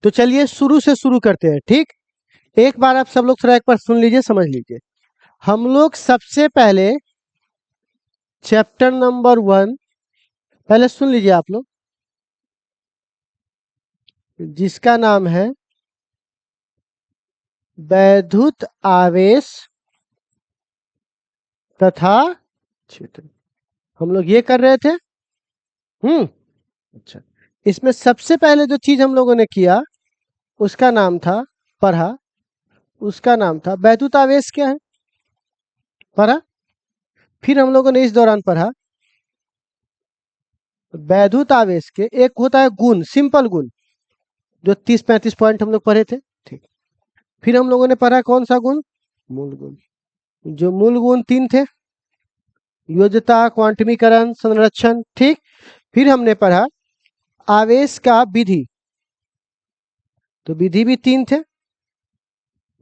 तो चलिए शुरू से शुरू करते हैं, ठीक। एक बार आप सब लोग थोड़ा एक बार सुन लीजिए, समझ लीजिए। हम लोग सबसे पहले चैप्टर नंबर 1 पहले सुन लीजिए आप लोग, जिसका नाम है वैद्युत आवेश तथा क्षेत्र। हम लोग ये कर रहे थे। अच्छा, इसमें सबसे पहले जो चीज हम लोगों ने किया उसका नाम था, पढ़ा, उसका नाम था वैद्युत आवेश क्या है, पढ़ा। फिर हम लोगों ने इस दौरान पढ़ा वैद्युत आवेश के एक होता है गुण, सिंपल गुण, जो 30-35 पॉइंट हम लोग पढ़े थे, ठीक। फिर हम लोगों ने पढ़ा कौन सा गुण, मूल गुण। जो मूल गुण 3 थे, योज्यता, क्वांटमीकरण, संरक्षण, ठीक। फिर हमने पढ़ा आवेश का विधि, तो विधि भी 3 थे,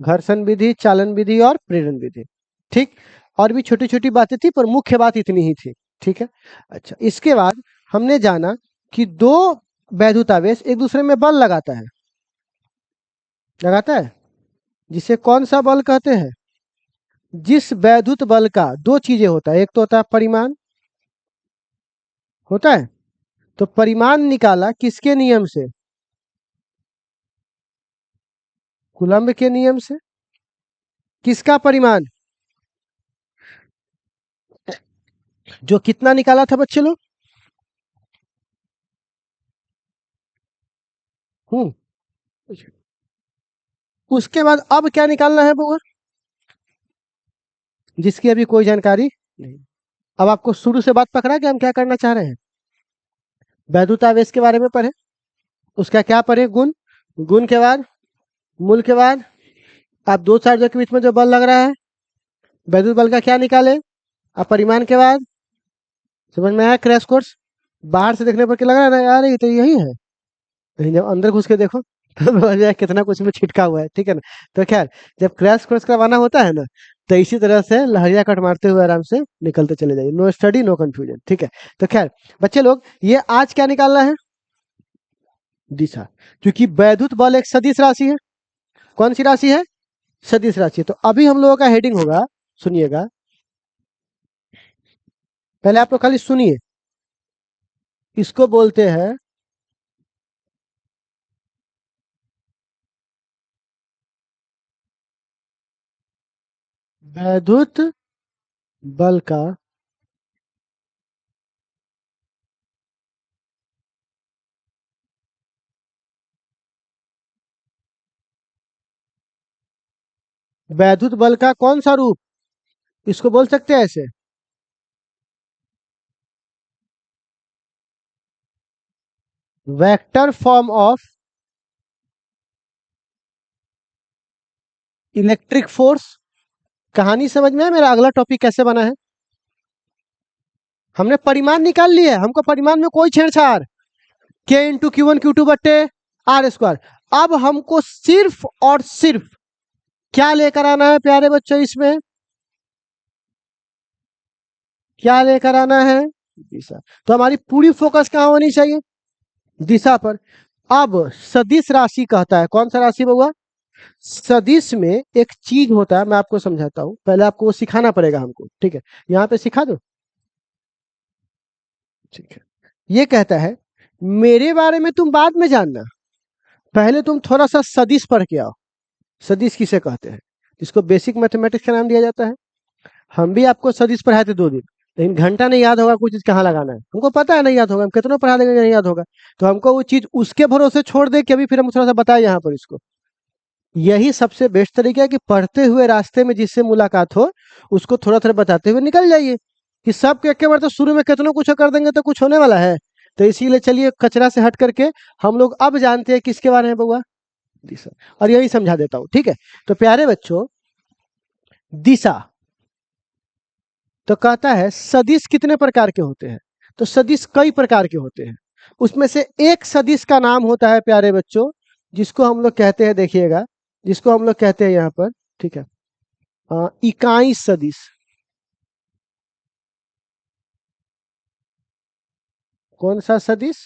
घर्षण विधि, चालन विधि और प्रेरण विधि, ठीक। और भी छोटी छोटी बातें थी पर मुख्य बात इतनी ही थी, ठीक है। अच्छा, इसके बाद हमने जाना कि दो वैद्युत आवेश एक दूसरे में बल लगाता है, जिसे कौन सा बल कहते हैं। जिस वैद्युत बल का दो चीजें होता है, एक तो होता है परिमाण, होता है, तो परिमाण निकाला किसके नियम से, कूलम्ब के नियम से। किसका परिमाण, जो कितना निकाला था बच्चे लोग, उसके बाद अब क्या निकालना है बुआ, जिसकी अभी कोई जानकारी नहीं। अब आपको शुरू से बात पकड़ा कि हम क्या करना चाह रहे हैं। वैद्युत आवेश के बारे में पढ़े, उसका क्या पढ़े, गुण, गुण के बाद मूल, के बाद आप दो चार्जों के बीच में जो बल लग रहा है वैद्युत बल का क्या निकाले, अब परिमाण के बाद। समझ में आया क्रैश कोर्स। बाहर से देखने पर क्या लग रहा है ना यार, ये तो यही है, लेकिन जब अंदर घुस के देखो तो समझ में आया कितना कुछ में छिटका हुआ है, ठीक है ना। तो खैर, जब क्रैश कोर्स करवाना होता है ना, तो इसी तरह से लहरिया कट मारते हुए आराम से निकलते चले जाइए, नो स्टडी नो कंफ्यूजन, ठीक है। तो खैर बच्चे लोग, ये आज क्या निकालना है, दिशा, क्योंकि वैद्युत बल एक सदिश राशि है। कौन सी राशि है, सदिश राशि। तो अभी हम लोगों का हेडिंग होगा, सुनिएगा, पहले आप लोग खाली सुनिए, इसको बोलते हैं वैद्युत बल का वैद्युत बल का कौन सा रूप, इसको बोल सकते हैं ऐसे, vector form of electric force. कहानी समझ में है, मेरा अगला टॉपिक कैसे बना है। हमने परिमाण निकाल लिया है, हमको परिमाण में कोई छेड़छाड़, K into Q one Q two बट्टे आर स्क्वायर। अब हमको सिर्फ और सिर्फ क्या लेकर आना है प्यारे बच्चों, इसमें क्या लेकर आना है, दिशा। तो हमारी पूरी फोकस कहां होनी चाहिए, दिशा पर। अब सदिश राशि कहता है, कौन सा राशि बउआ, सदिश में एक चीज होता है, मैं आपको समझाता हूं, पहले आपको वो सिखाना पड़ेगा हमको, ठीक है। यहाँ पे सिखा दो, ठीक है। ये कहता है मेरे बारे में तुम बाद में जानना, पहले तुम थोड़ा सा सदिश पढ़ के आओ। सदिश किसे कहते हैं, इसको बेसिक मैथमेटिक्स का नाम दिया जाता है। हम भी आपको सदिश पढ़ाए थे 2 दिन, लेकिन घंटा नहीं याद होगा कोई चीज कहाँ लगाना है, हमको पता है नहीं याद होगा, हम कितना पढ़ा देंगे नहीं याद होगा। तो हमको वो चीज उसके भरोसे छोड़ दे के अभी फिर हम थोड़ा सा बताए यहाँ पर इसको। यही सबसे बेस्ट तरीका है कि पढ़ते हुए रास्ते में जिससे मुलाकात हो उसको थोड़ा थोड़ा बताते हुए निकल जाइए, कि सब के बार तो शुरू में कितना कुछ कर देंगे तो कुछ होने वाला है। तो इसीलिए चलिए कचरा से हट करके हम लोग अब जानते हैं किसके बारे में बउआ, दिशा। और यही समझा देता हूं, ठीक है। तो प्यारे बच्चों, दिशा तो कहता है सदिश कितने प्रकार के होते हैं, तो सदिश कई प्रकार के होते हैं। उसमें से एक सदिश का नाम होता है प्यारे बच्चों, जिसको हम लोग कहते हैं, देखिएगा, जिसको हम लोग कहते हैं यहाँ पर, ठीक है, इकाई सदिश। कौन सा सदिश,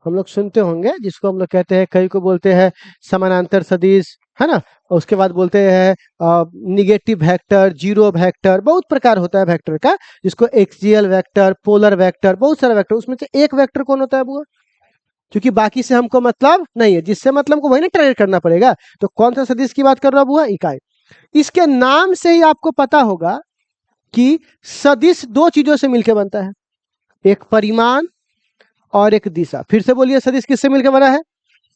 हम लोग सुनते होंगे, जिसको हम लोग कहते हैं, कई को बोलते हैं समानांतर सदिश, है ना। और उसके बाद बोलते हैं निगेटिव वेक्टर, जीरो वेक्टर, बहुत प्रकार होता है वेक्टर का, जिसको एक्सियल वेक्टर, पोलर वेक्टर, बहुत सारे वेक्टर। उसमें से एक वेक्टर कौन होता है बुआ? क्योंकि बाकी से हमको मतलब नहीं है, जिससे मतलब को वही ना ट्रेड करना पड़ेगा। तो कौन सा सदिश की बात कर रहा है बुआ? इकाई। इसके नाम से ही आपको पता होगा कि सदिश दो चीजों से मिलकर बनता है, एक परिमाण और एक दिशा। फिर से बोलिए, सदिश किससे मिलकर बना है?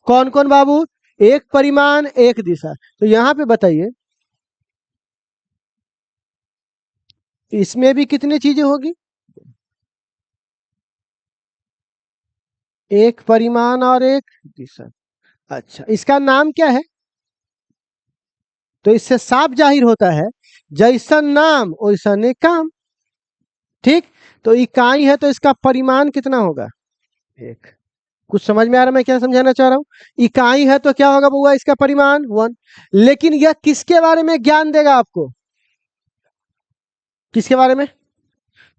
कौन कौन बाबू? एक परिमाण, एक दिशा। तो यहां पे बताइए, इसमें भी कितनी चीजें होगी? एक परिमाण और एक दिशा। अच्छा, इसका नाम क्या है? तो इससे साफ जाहिर होता है, जैसा नाम वैसा काम। ठीक। तो इकाई है तो इसका परिमाण कितना होगा? एक। कुछ समझ में आ रहा है मैं क्या समझाना चाह रहा हूं? इकाई है तो क्या होगा बउआ? इसका परिमाण 1। लेकिन यह किसके बारे में ज्ञान देगा आपको? किसके बारे में?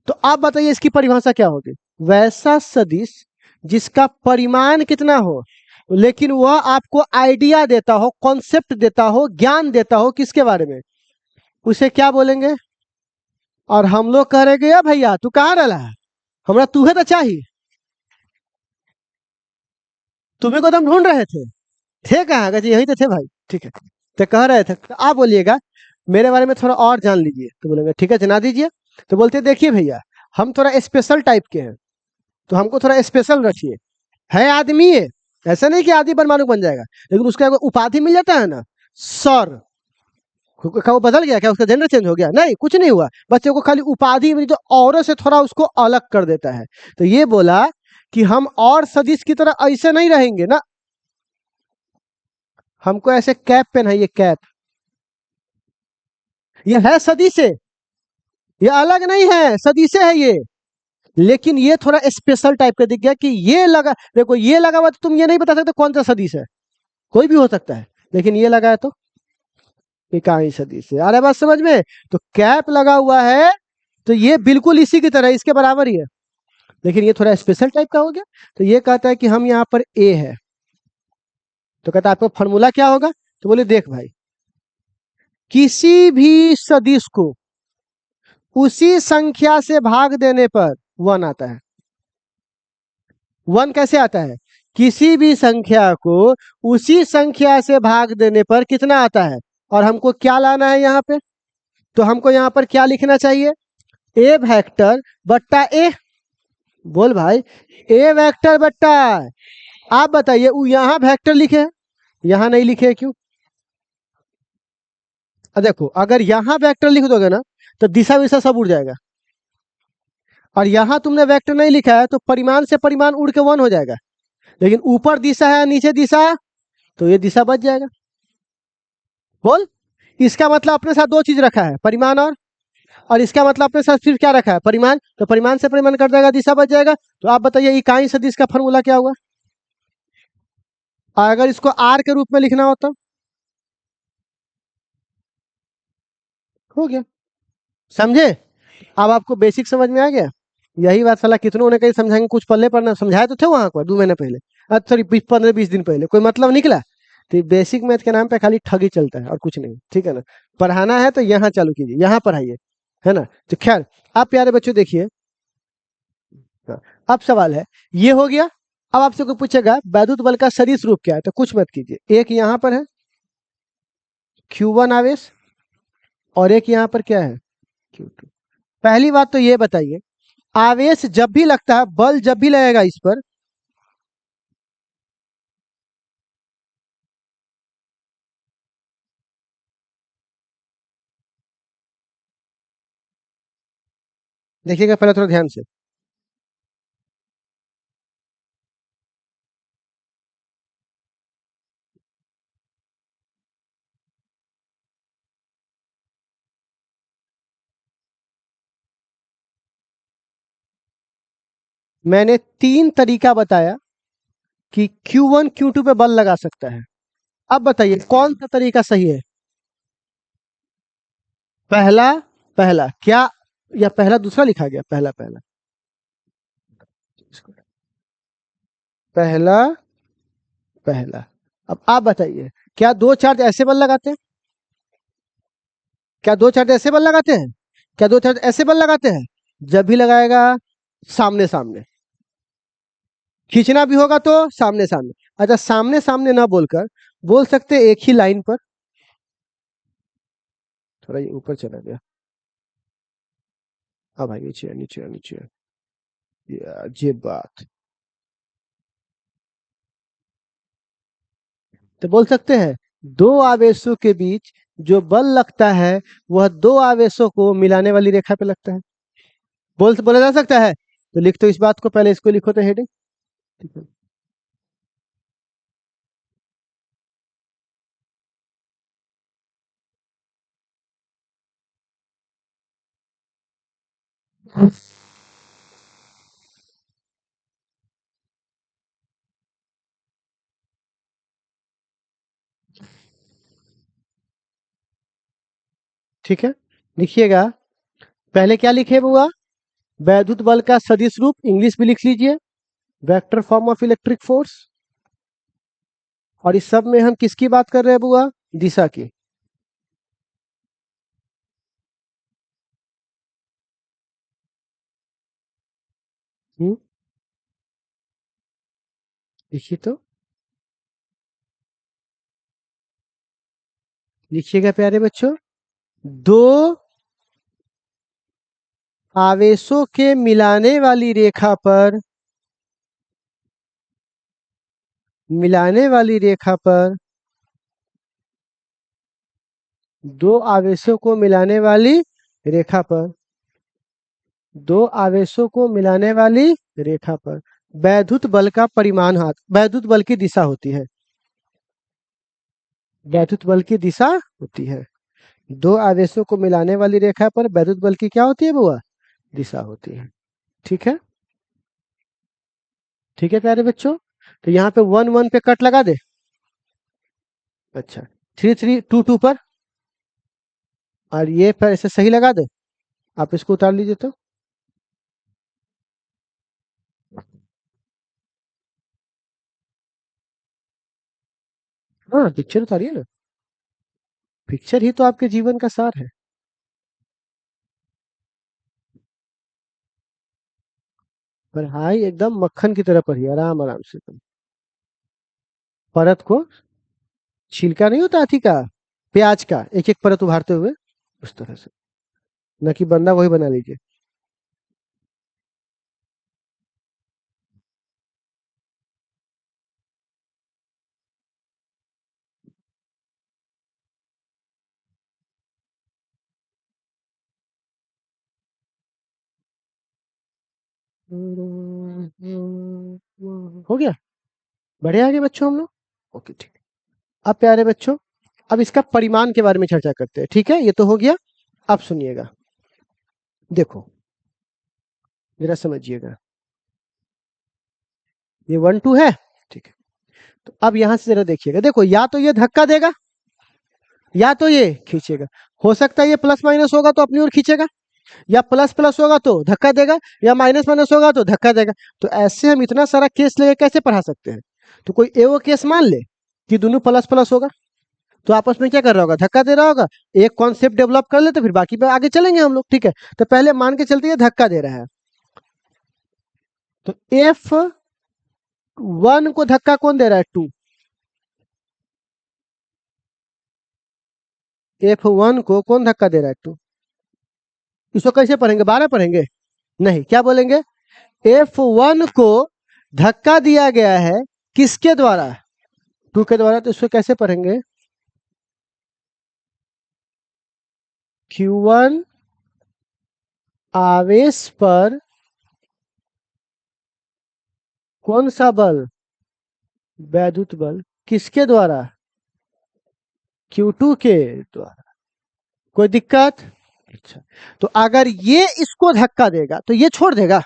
तो आप बताइए इसकी परिभाषा क्या होगी? वैसा सदिश जिसका परिमाण कितना हो, लेकिन वह आपको आइडिया देता हो, कॉन्सेप्ट देता हो, ज्ञान देता हो, किसके बारे में? उसे क्या बोलेंगे? और हम लोग कह रहे गया भैया तू कहाँ रहा है, हमरा तूहे तो चाहिए, तुम्हें को तो हम ढूंढ रहे थे कहाँ? कहते यही तो थे भाई। ठीक है, तो कह रहे थे, तो आप बोलिएगा मेरे बारे में थोड़ा और जान लीजिए, तो बोलेंगे ठीक है जना दीजिए। तो बोलते देखिए भैया, हम थोड़ा स्पेशल टाइप के हैं, तो हमको थोड़ा स्पेशल रखिए। है आदमी है, ऐसा नहीं कि आदि परमाणु बन जाएगा, लेकिन उसका अगर उपाधि मिल जाता है ना, सर, क्या वो बदल गया क्या? उसका जेंडर चेंज हो गया? नहीं, कुछ नहीं हुआ, बच्चे को खाली उपाधि मिली, तो औरों से थोड़ा उसको अलग कर देता है। तो ये बोला कि हम और सदिश की तरह ऐसे नहीं रहेंगे ना, हमको ऐसे कैप पहनाइए, कैप। ये है सदिश है, ये अलग नहीं है, सदिश है ये। लेकिन ये थोड़ा स्पेशल टाइप का दिख गया कि ये लगा, देखो ये लगा हुआ तो तुम ये नहीं बता सकते कौन सा सदिश है, कोई भी हो सकता है, लेकिन ये लगा है तो इकाई सदिश है। आ रहा है बात समझ में? तो कैप लगा हुआ है, तो ये बिल्कुल इसी की तरह, इसके बराबर ही है, लेकिन ये थोड़ा स्पेशल टाइप का हो गया। तो ये कहता है कि हम यहाँ पर ए है, तो कहता है आपका फॉर्मूला क्या होगा? तो बोले देख भाई, किसी भी सदिश को उसी संख्या से भाग देने पर 1 आता है। 1 कैसे आता है? किसी भी संख्या को उसी संख्या से भाग देने पर कितना आता है? और हमको क्या लाना है यहाँ पे? तो हमको यहाँ पर क्या लिखना चाहिए? ए वेक्टर बट्टा ए। बोल भाई, ए वेक्टर बट्टा, आप बताइए वो यहाँ वेक्टर लिखे हैं, यहाँ नहीं लिखे, क्यों? देखो, अगर यहाँ वेक्टर लिख दोगे ना, तो दिशा विशा सब उड़ जाएगा, और यहाँ तुमने वेक्टर नहीं लिखा है तो परिमाण से परिमाण उड़ के 1 हो जाएगा। लेकिन ऊपर दिशा है नीचे दिशा, तो ये दिशा बच जाएगा। बोल, इसका मतलब अपने साथ दो चीज रखा है, परिमाण और इसका मतलब अपने साथ फिर क्या रखा है? परिमाण। तो परिमाण से परिमाण कट जाएगा, दिशा बच जाएगा। तो आप बताइए इकाई सदिश का फॉर्मूला क्या होगा? और अगर इसको आर के रूप में लिखना हो तो हो गया। समझे? अब आपको बेसिक समझ में आ गया। यही बात साला कितनों ने कहीं समझाएंगे, कुछ पल्ले पढ़ना समझाए तो थे वहां पर 2 महीने पहले, सॉरी 15-20 दिन पहले, कोई मतलब निकला? तो बेसिक मैथ के नाम पे खाली ठगी चलता है और कुछ नहीं, ठीक है ना। पढ़ाना है तो यहाँ चालू कीजिए, यहाँ पढ़ाइए, है ना। तो खैर, आप प्यारे बच्चों देखिए, हाँ, अब सवाल है, ये हो गया। अब आपसे कोई पूछेगा वैद्युत बल का सदिश रूप क्या है, तो कुछ मत कीजिए, एक यहाँ पर है Q1 आवेश, और एक यहाँ पर क्या है Q2। पहली बात तो ये बताइए, आवेश जब भी लगता है, बल जब भी लगेगा इस पर, देखिएगा पहले थोड़ा ध्यान से, मैंने 3 तरीका बताया कि Q1 Q2 पे बल लगा सकता है। अब बताइए कौन सा तरीका सही है? पहला, पहला क्या, या पहला दूसरा लिखा गया? पहला, पहला पहला पहला। अब आप बताइए, क्या दो चार्ज ऐसे बल लगाते हैं? क्या दो चार्ज ऐसे बल लगाते हैं? क्या दो चार्ज ऐसे बल लगाते हैं? जब भी लगाएगा सामने सामने, खींचना भी होगा तो सामने सामने। अच्छा, सामने सामने ना बोलकर बोल सकते हैं एक ही लाइन पर। थोड़ा ये ऊपर चला गया। हाँ भाई, नीचे है, नीचे है, नीचे है। ये बात तो बोल सकते हैं, दो आवेशों के बीच जो बल लगता है वह दो आवेशों को मिलाने वाली रेखा पे लगता है। बोला जा सकता है। तो लिख दो इस बात को, पहले इसको लिखो तो हेडिंग। ठीक है। ठीक है, लिखिएगा। पहले क्या लिखे बुआ? वैद्युत बल का सदिश रूप, इंग्लिश भी लिख लीजिए, vector form of electric force. और इस सब में हम किसकी बात कर रहे हैं बुआ? दिशा की। हम्म, लिखिए तो, लिखिएगा प्यारे बच्चों। दो आवेशों के मिलाने वाली रेखा पर, मिलाने वाली रेखा पर, दो आवेशों को मिलाने वाली रेखा पर, दो आवेशों को मिलाने वाली रेखा पर वैद्युत बल का परिमाण हाथ, वैद्युत बल की दिशा होती है। वैद्युत बल की दिशा होती है। दो आवेशों को मिलाने वाली रेखा पर वैद्युत बल की क्या होती है बुआ? दिशा होती है। ठीक है, ठीक है प्यारे बच्चों। तो यहाँ पे 1 1 पे कट लगा दे। अच्छा, 3 3 2 2 पर, और ये पर ऐसे सही लगा दे। आप इसको उतार लीजिए तो। हाँ, पिक्चर उतारिए ना। पिक्चर ही तो आपके जीवन का सार है। पढ़ाई एकदम मक्खन की तरह पढ़िए, आराम आराम से एकदम। परत को, छिलका नहीं होता हाथी का, प्याज का एक एक परत उभारते हुए, उस तरह से। न कि बंदा वही बना लीजिए। हो गया? बढ़े आगे बच्चों हम लोग। ओके, ठीक। अब प्यारे बच्चों, अब इसका परिमाण के बारे में चर्चा करते हैं। ठीक है, ये तो हो गया। अब सुनिएगा, देखो, जरा समझिएगा। ये 1 2 है। ठीक है, तो अब यहां से जरा देखिएगा। देखो, या तो ये धक्का देगा या तो ये खींचेगा। हो सकता है ये प्लस माइनस होगा तो अपनी ओर खींचेगा, या प्लस प्लस होगा तो धक्का देगा, या माइनस माइनस होगा तो धक्का देगा। तो ऐसे हम इतना सारा केस लेके कैसे पढ़ा सकते हैं? तो कोई एगो केस मान ले कि दोनों प्लस प्लस होगा, तो आपस में क्या कर रहा होगा? धक्का दे रहा होगा। एक कॉन्सेप्ट डेवलप कर ले तो फिर बाकी पे आगे चलेंगे हम लोग। ठीक है, तो पहले मान के चलते ये धक्का दे रहा है, तो F1 को धक्का कौन दे रहा है? 2। F1 को कौन धक्का दे रहा है? 2। इसको कैसे पढ़ेंगे? 12 पढ़ेंगे? नहीं, क्या बोलेंगे? F1 को धक्का दिया गया है किसके द्वारा? 2 के द्वारा। तो इसको कैसे पढ़ेंगे? Q1 आवेश पर कौन सा बल? वैद्युत बल। किसके द्वारा? Q2 के द्वारा। कोई दिक्कत? अच्छा, तो अगर ये इसको धक्का देगा तो ये छोड़ देगा,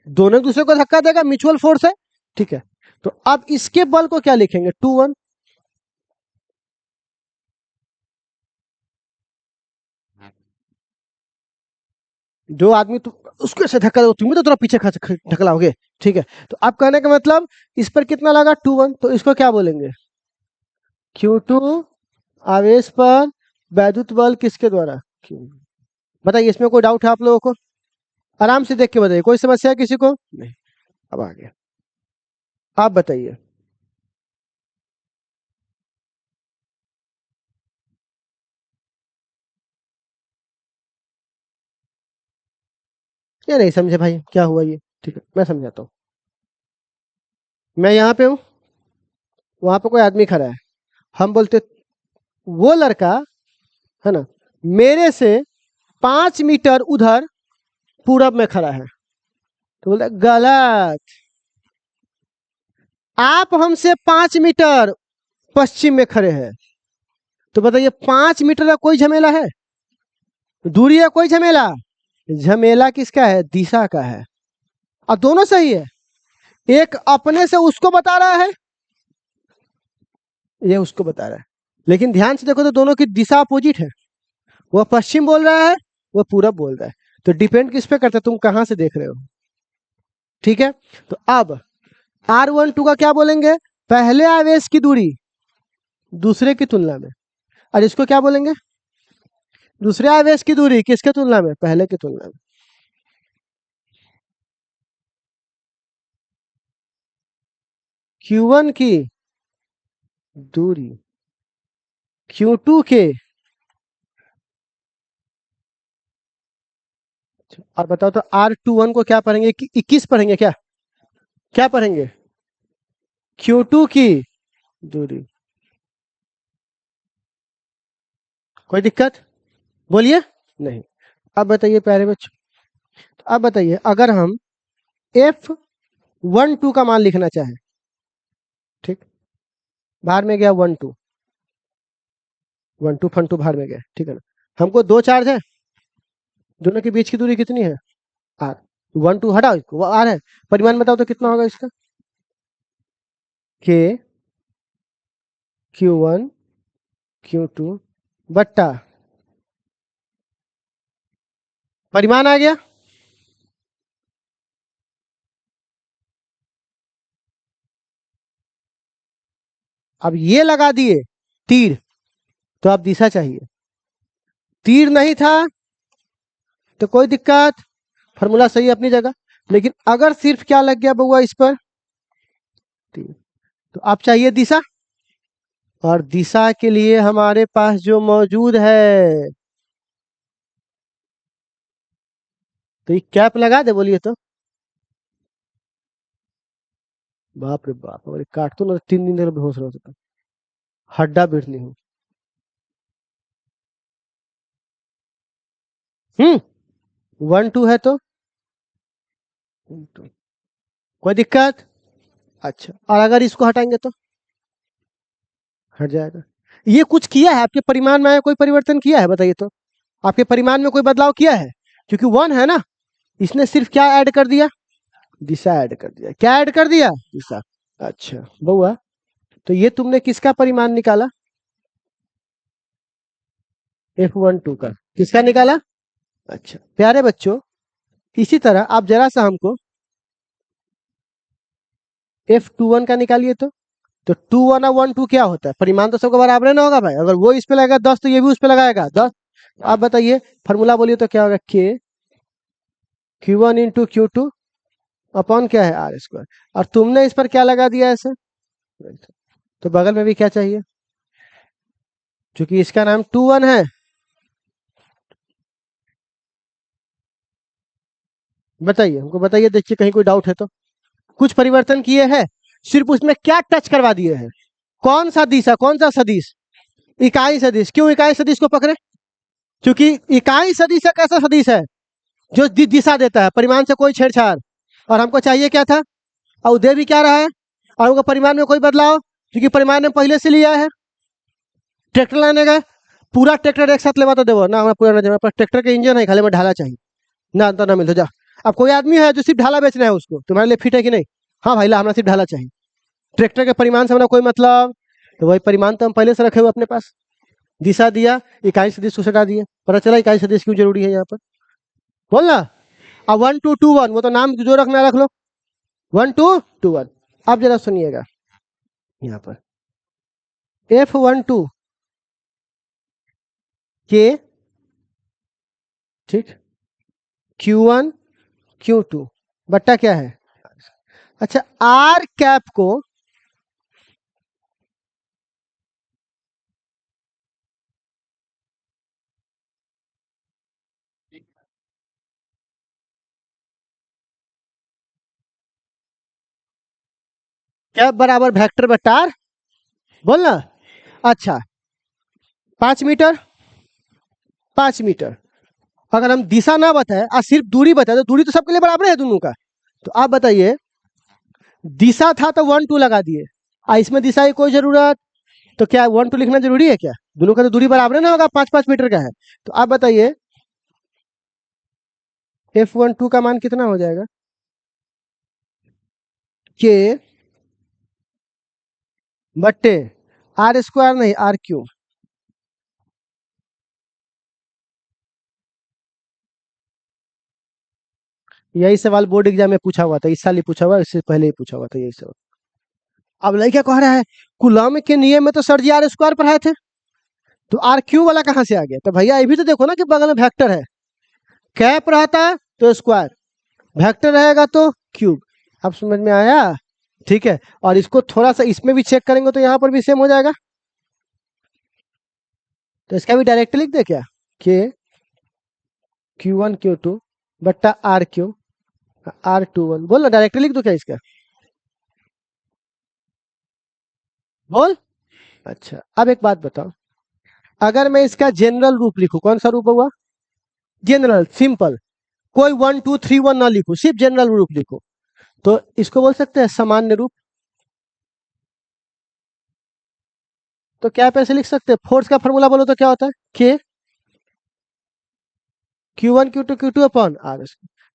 दोनों एक दूसरे को धक्का देगा, म्यूचुअल फोर्स है। ठीक है, तो अब इसके बल को क्या लिखेंगे? 2 1। जो आदमी तो उसको ऐसे धक्का दो, तुम्हें तो थोड़ा पीछे ढकलाओगे, ठीक है। तो आप कहने का मतलब इस पर कितना लगा 2 1, तो इसको क्या बोलेंगे, Q2 आवेश पर वैद्युत बल किसके द्वारा, Q। बताइए इसमें कोई डाउट है आप लोगों को, आराम से देख के बताइए, कोई समस्या है किसी को नहीं। अब आगे आप बताइए। ये नहीं समझे भाई, क्या हुआ ये, ठीक है मैं समझाता हूँ। मैं यहाँ पे हूँ, वहां पे कोई आदमी खड़ा है, हम बोलते वो लड़का है ना मेरे से 5 मीटर उधर पूरब में खड़ा है, तो बोलते गलत, आप हमसे 5 मीटर पश्चिम में खड़े हैं। तो बताइए 5 मीटर का कोई झमेला है, दूरी का कोई झमेला, झमेला किसका है, दिशा का है। और दोनों सही है, एक अपने से उसको बता रहा है, ये उसको बता रहा है, लेकिन ध्यान से देखो तो दोनों की दिशा अपोजिट है, वो पश्चिम बोल रहा है, वो पूरब बोल रहा है। तो डिपेंड किस पे करता है, तुम कहां से देख रहे हो, ठीक है। तो अब R12 का क्या बोलेंगे, पहले आवेश की दूरी दूसरे की तुलना में, और इसको क्या बोलेंगे, दूसरे आवेश की दूरी किसके तुलना में, पहले की तुलना में। Q1 की दूरी Q2 के, और बताओ तो R21 को क्या पढ़ेंगे, 21 पढ़ेंगे क्या, क्या पढ़ेंगे, Q2 की दूरी। कोई दिक्कत बोलिए, नहीं। अब बताइए प्यारे बच्चों, अब बताइए अगर हम F12 का मान लिखना चाहें, ठीक, बाहर में गया 12, 12 फन 2 बाहर में गया, ठीक है ना, हमको दो चार्ज है, दोनों के बीच की दूरी कितनी है, आर, 12 हटाओ इसको, वो आर है, परिमाण बताओ तो कितना होगा इसका, के Q1 Q2 बट्टा, परिमाण आ गया। अब ये लगा दिए तीर, तो अब दिशा चाहिए, तीर नहीं था तो कोई दिक्कत, फॉर्मूला सही है अपनी जगह, लेकिन अगर सिर्फ क्या लग गया बउआ इस पर तीर, तो अब चाहिए दिशा, और दिशा के लिए हमारे पास जो मौजूद है, तो ये कैप लगा दे, बोलिए तो, बाप रे बाप, अरे काट तो ना 3 दिन तक बेहोश रह सकता, हड्डा बैठनी हूँ। 1 2 है तो 2, कोई दिक्कत, अच्छा, और अगर इसको हटाएंगे तो हट जाएगा। ये कुछ किया है आपके परिमाण में, कोई परिवर्तन किया है बताइए तो, आपके परिमाण में कोई बदलाव किया है, क्योंकि 1 है ना, इसने सिर्फ क्या ऐड कर दिया, दिशा ऐड कर दिया, क्या ऐड कर दिया, दिशा। अच्छा बउआ, तो ये तुमने किसका परिमाण निकाला, F12 का, किसका निकाला, अच्छा प्यारे बच्चों, इसी तरह आप जरा सा हमको F21 का निकालिए तो 2 1 और 1 2 क्या होता है, परिमाण तो सबका बराबर ना होगा भाई, अगर वो इस पे लगाएगा 10 तो ये भी उस पे लगाएगा 10। आप बताइए फॉर्मूला बोलिए तो क्या होगा, के Q1 इंटू Q2 अपॉन क्या है R स्क्वायर, और तुमने इस पर क्या लगा दिया ऐसे, तो बगल में भी क्या चाहिए, क्योंकि इसका नाम 2 1 है, बताइए हमको, बताइए देखिए कहीं कोई डाउट है तो, कुछ परिवर्तन किए हैं, सिर्फ उसमें क्या टच करवा दिए हैं, कौन सा दिशा, कौन सा सदिश, इकाई सदिश। क्यों इकाई सदिश को पकड़े, क्योंकि इकाई सदिश एक ऐसा सदिश है जो दिशा देता है, परिमाण से कोई छेड़छाड़, और हमको चाहिए क्या था, और दे भी क्या रहा है, और हमको परिमाण में कोई बदलाव, क्योंकि परिमाण ने पहले से लिया है, ट्रैक्टर लाने गए, पूरा ट्रैक्टर एक साथ लेवा तो देवो ना, पूरा ना, पर ट्रैक्टर के इंजन है, खाली में ढाला चाहिए ना, तो ना मिल जा। अब कोई आदमी है जो सिर्फ ढाला बेचना है, उसको तुम्हारे लिए फिट है कि नहीं, हाँ भाई ला हमें सिर्फ ढाला चाहिए, ट्रैक्टर के परिमाण से हमारा कोई मतलब, तो वही परिमाण तो हम पहले से रखे हुए अपने पास, दिशा दिया, इकाई सदिश को हटा दिए, पता चला इकाई सदिश क्यों जरूरी है यहाँ पर। बोल ना। अब 1 2 2 1 वो तो नाम जो रखना रख लो। 1 2 2 1। अब जरा सुनिएगा यहाँ पर F12 के, ठीक, Q1 Q2 बट्टा क्या है। अच्छा, आर कैप को कैप बराबर वेक्टर बट्टा आर, बोल ना। अच्छा, 5 मीटर, 5 मीटर। अगर हम दिशा ना बताए और सिर्फ दूरी बताए तो दूरी तो सबके लिए बराबर है दोनों का। तो आप बताइए, दिशा था तो 1 2 लगा दिए, इसमें दिशा की कोई जरूरत, तो क्या 1 2 लिखना जरूरी है क्या। दोनों का तो दूरी बराबर है ना, होगा 5 5 मीटर का है। तो आप बताइए F12 का मान कितना हो जाएगा। के बट्टे आर स्क्वायर नहीं आर क्यूब। यही सवाल बोर्ड एग्जाम में पूछा हुआ था, इस साल ही पूछा हुआ, इससे पहले ही पूछा हुआ था यही सवाल। अब लड़का कह रहा है कूलम के नियम में तो सर जी आर स्क्वायर पढ़ाए थे, तो आर क्यूब वाला कहाँ से आ गया। तो भैया ये भी तो देखो ना कि बगल में वेक्टर है, कैप रहता है तो स्क्वायर, वेक्टर रहेगा तो क्यूब। अब समझ में आया। ठीक है, और इसको थोड़ा सा इसमें भी चेक करेंगे तो यहाँ पर भी सेम हो जाएगा। तो इसका भी डायरेक्ट लिख दे क्या, के Q1 Q2 बट्टा R2 R21। बोल ना, डायरेक्ट लिख दो क्या इसका, बोल। अच्छा, अब एक बात बताओ, अगर मैं इसका जनरल रूप लिखूं, कौन सा रूप होगा, जनरल सिंपल, कोई 1 2 3 1 ना लिखो, सिर्फ जनरल रूप लिखो, तो इसको बोल सकते हैं सामान्य रूप। तो क्या आप ऐसे लिख सकते हैं, फोर्स का फॉर्मूला बोलो तो क्या होता है, के Q1 Q2 अपॉन आर।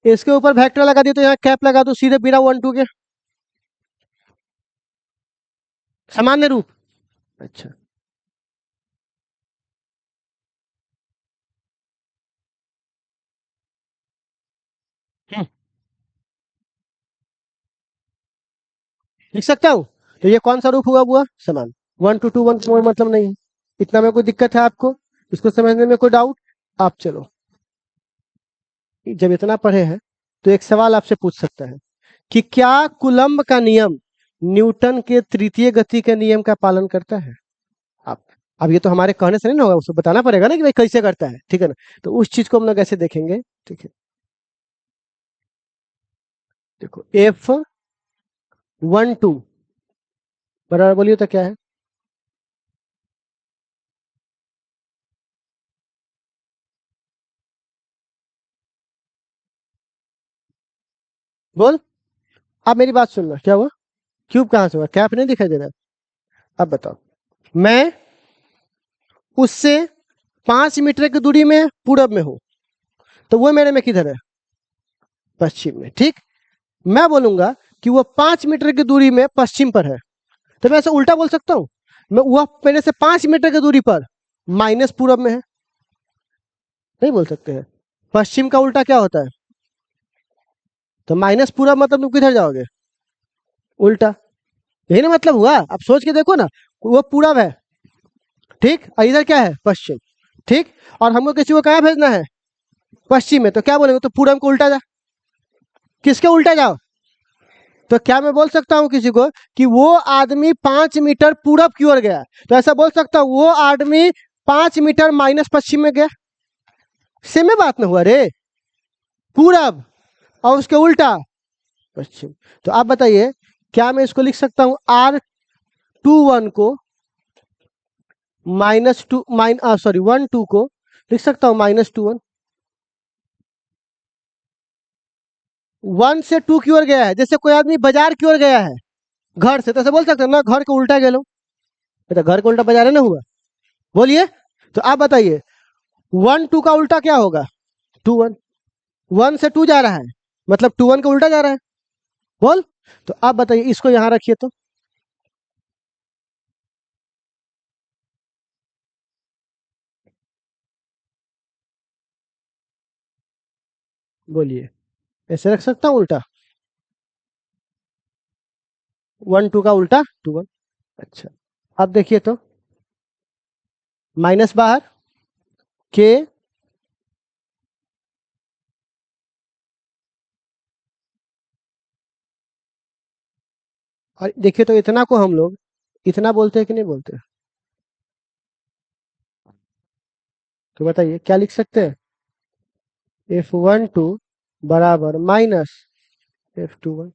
इसके ऊपर वेक्टर लगा दिए तो यहाँ कैप लगा दो सीधे बिना 1 2 के, सामान्य रूप। अच्छा, हम्म, लिख सकता हूँ। तो ये कौन सा रूप हुआ समान, 1 2 2 1 कोई मतलब नहीं है। इतना में कोई दिक्कत है आपको, इसको समझने में कोई डाउट। आप चलो, जब इतना पढ़े हैं तो एक सवाल आपसे पूछ सकता है कि क्या कूलम्ब का नियम न्यूटन के तृतीय गति के नियम का पालन करता है। आप, अब ये तो हमारे कहने से नहीं ना होगा, उसको बताना पड़ेगा ना कि भाई कैसे करता है, ठीक है ना। तो उस चीज को हम लोग ऐसे देखेंगे, ठीक है। देखो F12 बराबर, बोलिए तो क्या है, बोल। आप मेरी बात सुनना, क्या हुआ, क्यूब कहाँ से हुआ, कैप नहीं दिखाई दे रहा है। अब बताओ, मैं उससे 5 मीटर की दूरी में पूरब में हूं, तो वो मेरे में किधर है, पश्चिम में, ठीक। मैं बोलूंगा कि वो 5 मीटर की दूरी में पश्चिम पर है, तो मैं ऐसे उल्टा बोल सकता हूँ, मैं वह मेरे से 5 मीटर की दूरी पर माइनस पूरब में है, नहीं बोल सकते हैं। पश्चिम का उल्टा क्या होता है, तो माइनस पूरब, मतलब तुम किधर जाओगे, उल्टा। यही ना मतलब हुआ, आप सोच के देखो ना, वो पूरब है, ठीक, और इधर क्या है, पश्चिम, ठीक। और हमको किसी को कहाँ भेजना है, पश्चिम में, तो क्या बोलेंगे, तो पूरब को उल्टा जा, किसके उल्टा जाओ। तो क्या मैं बोल सकता हूँ किसी को कि वो आदमी 5 मीटर पूरब की ओर गया, तो ऐसा बोल सकता हूँ वो आदमी 5 मीटर माइनस पश्चिम में गया। सेम में बात ना हुआ रे, पूरब और उसके उल्टा पश्चिम। तो आप बताइए, क्या मैं इसको लिख सकता हूँ R21 को सॉरी 1 2 को लिख सकता हूँ -2 1। 1 से 2 की ओर गया है, जैसे कोई आदमी बाजार की ओर गया है घर से, तो ऐसे बोल सकते हैं ना, घर को उल्टा गेलो, तो घर को उल्टा बाजार है ना हुआ, बोलिए। तो आप बताइए 1 2 का उल्टा क्या होगा, 2 1। 1 से 2 जा रहा है, मतलब 2 1 का उल्टा जा रहा है, बोल। तो आप बताइए, इसको यहां रखिए तो बोलिए, ऐसे रख सकता हूँ उल्टा? 1 2 का उल्टा 2 1। अच्छा, अब देखिए तो, माइनस बाहर, के और देखिए तो इतना को हम लोग इतना बोलते हैं कि नहीं बोलते? तो बताइए क्या लिख सकते हैं? F12 बराबर माइनस F21।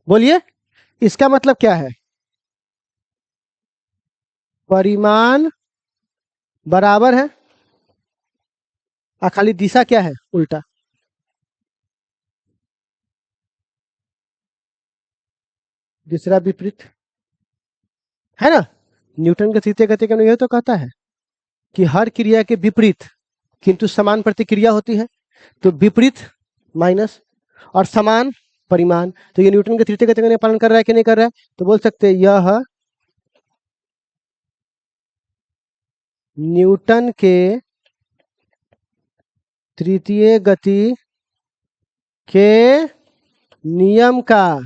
बोलिए, इसका मतलब क्या है? परिमाण बराबर है और खाली दिशा क्या है? उल्टा। दूसरा विपरीत, है ना? न्यूटन के तृतीय गति का नियम यह तो कहता है कि हर क्रिया के विपरीत किंतु समान प्रतिक्रिया होती है। तो विपरीत माइनस और समान परिमाण, तो ये न्यूटन के तृतीय गति का नियम पालन कर रहा है कि नहीं कर रहा है? तो बोल सकते हैं यह न्यूटन के तृतीय गति के नियम का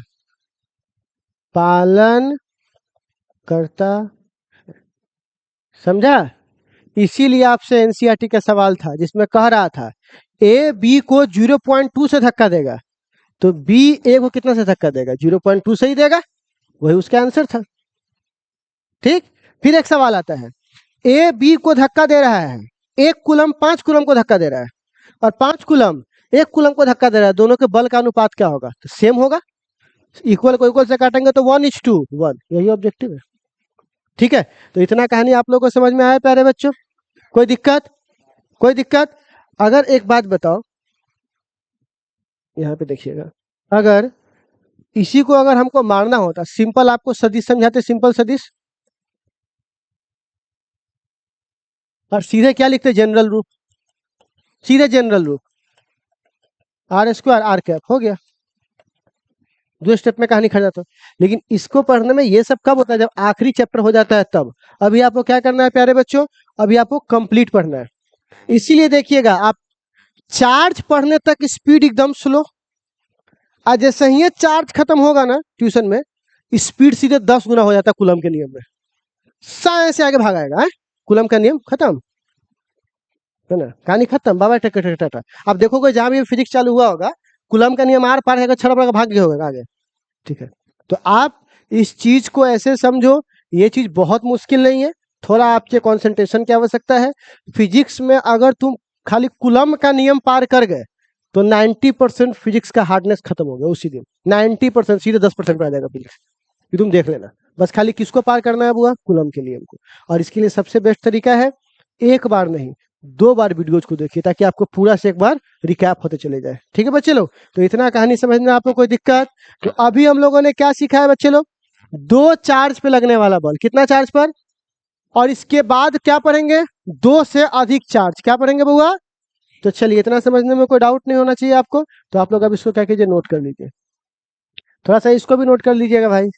पालन करता। समझा? इसीलिए आपसे एनसीईआरटी का सवाल था जिसमें कह रहा था ए बी को 0.2 से धक्का देगा, तो बी ए को कितना से धक्का देगा? 0.2 से ही देगा। वही उसका आंसर था। ठीक, फिर एक सवाल आता है, ए बी को धक्का दे रहा है, 1 कूलम 5 कूलम को धक्का दे रहा है और 5 कूलम 1 कूलम को धक्का दे रहा है, दोनों के बल का अनुपात क्या होगा? तो सेम होगा। इक्वल को इक्वल से काटेंगे तो 1:1, यही ऑब्जेक्टिव है। ठीक है, तो इतना कहानी आप लोगों को समझ में आया प्यारे बच्चों? कोई दिक्कत? कोई दिक्कत? अगर एक बात बताओ, यहाँ पे देखिएगा, अगर इसी को अगर हमको मारना होता, सिंपल आपको सदिश समझाते, सिंपल सदिश, और सीधे क्या लिखते? जनरल रूप, सीधे जनरल रूप, r² r कैप हो गया। 2 स्टेप में कहानी खत्म जाता। लेकिन इसको पढ़ने में ये सब कब होता है? जब आखिरी चैप्टर हो जाता है तब। अभी आपको क्या करना है प्यारे बच्चों? अभी आपको कंप्लीट पढ़ना है। इसीलिए देखिएगा, आप चार्ज पढ़ने तक स्पीड एकदम स्लो, आज जैसे ही ये चार्ज खत्म होगा ना ट्यूशन में, स्पीड सीधे 10 गुना हो जाता है कूलम के नियम में। साए से आगे भागाएगा है, कूलम का नियम खत्म, है ना? कहानी खत्म, बाबा टाटा। अब देखोगे जहां भी फिजिक्स चालू हुआ होगा, कूलम का नियम आर पार है, छड़ा पड़ा भाग गया होगा आगे। ठीक है, तो आप इस चीज को ऐसे समझो, ये चीज बहुत मुश्किल नहीं है, थोड़ा आपके कंसंट्रेशन की आवश्यकता है। फिजिक्स में अगर तुम खाली कूलम का नियम पार कर गए तो 90% फिजिक्स का हार्डनेस खत्म हो गया उसी दिन। 90% सीधे 10% पे आ जाएगा फिजिक्स, ये तुम देख लेना। बस खाली किसको पार करना है बुआ? कूलम के नियम को। और इसके लिए सबसे बेस्ट तरीका है, एक बार नहीं 2 बार वीडियोज को देखिए, ताकि आपको पूरा से एक बार रिकैप होते चले जाए। ठीक है बच्चे लोग? तो इतना कहानी समझने में आपको कोई दिक्कत? तो अभी हम लोगों ने क्या सीखा है बच्चे लोग? 2 चार्ज पे लगने वाला बल, कितना चार्ज पर? और इसके बाद क्या पढ़ेंगे? 2 से अधिक चार्ज, क्या पढ़ेंगे बुआ? तो चलिए, इतना समझने में कोई डाउट नहीं होना चाहिए आपको। तो आप लोग अब इसको क्या कीजिए, नोट कर लीजिए, थोड़ा सा इसको भी नोट कर लीजिएगा भाई,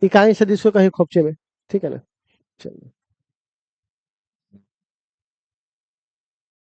इकाई सदिश को कहीं खोपचे में। ठीक है ना? चलिए।